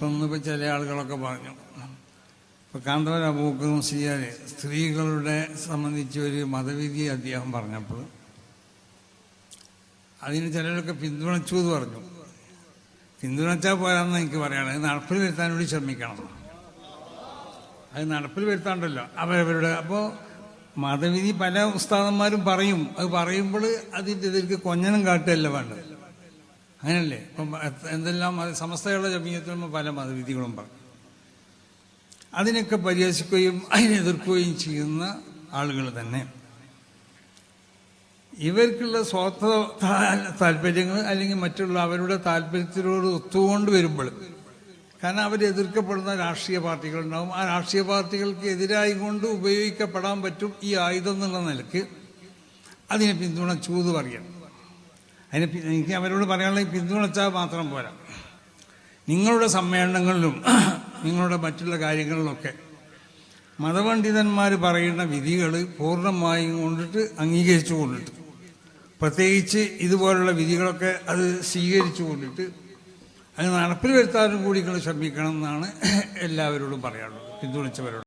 ഇന്നിപ്പോൾ ചില ആളുകളൊക്കെ പറഞ്ഞു, ഇപ്പോൾ കാന്തപുരം അബൂബക്കർ മുസ്ലിയാർ സ്ത്രീകളുടെ സംബന്ധിച്ച് ഒരു മതവിധി അദ്ദേഹം പറഞ്ഞപ്പോൾ അതിന് ചിലരൊക്കെ പിന്തുണച്ചു എന്ന് പറഞ്ഞു. പിന്തുണച്ചാൽ പോരാന്ന് എനിക്ക് പറയണം, അത് നടപ്പിൽ വരുത്താൻ വേണ്ടി ശ്രമിക്കണം. അത് നടപ്പിൽ വരുത്താണ്ടല്ലോ അവരവരുടെ. അപ്പോൾ മതവിധി പല ഉസ്താദന്മാരും പറയും, അത് പറയുമ്പോൾ അതിൻ്റെ ഇതിലേക്ക് കൊഞ്ഞനം കാട്ടുകയല്ല വേണ്ടത്. അങ്ങനല്ലേ? ഇപ്പം എന്തെല്ലാം സമസ്തകളുടെ ജമീയത്തിലും പല മതവിധികളും പറയും. അതിനൊക്കെ പരിഹസിക്കുകയും അതിനെതിർക്കുകയും ചെയ്യുന്ന ആളുകൾ തന്നെ ഇവർക്കുള്ള സ്വാർത്ഥ താല്പര്യങ്ങൾ അല്ലെങ്കിൽ മറ്റുള്ള അവരുടെ താല്പര്യത്തിനോട് ഒത്തുകൊണ്ട് വരുമ്പോൾ, കാരണം അവരെതിർക്കപ്പെടുന്ന രാഷ്ട്രീയ പാർട്ടികളുണ്ടാവും, ആ രാഷ്ട്രീയ പാർട്ടികൾക്ക് എതിരായി കൊണ്ട് ഉപയോഗിക്കപ്പെടാൻ പറ്റും ഈ ആയുധം എന്നുള്ള നിലക്ക് അതിനെ പിന്തുണച്ചു എന്ന് പറയാം. എനിക്ക് അവരോട് പറയാനുള്ള പിന്തുണച്ചാൽ മാത്രം പോരാ, നിങ്ങളുടെ സമ്മേളനങ്ങളിലും നിങ്ങളുടെ മറ്റുള്ള കാര്യങ്ങളിലൊക്കെ മതപണ്ഡിതന്മാർ പറയുന്ന വിധികൾ പൂർണ്ണമായും കൊണ്ടിട്ട് അംഗീകരിച്ചു കൊണ്ടിട്ട്, പ്രത്യേകിച്ച് ഇതുപോലുള്ള വിധികളൊക്കെ അത് സ്വീകരിച്ചു കൊണ്ടിട്ട് അത് നടപ്പിൽ വരുത്താനും കൂടി നിങ്ങൾ ശ്രമിക്കണം എന്നാണ് എല്ലാവരോടും പറയാനുള്ളത്, പിന്തുണച്ചവരോട്.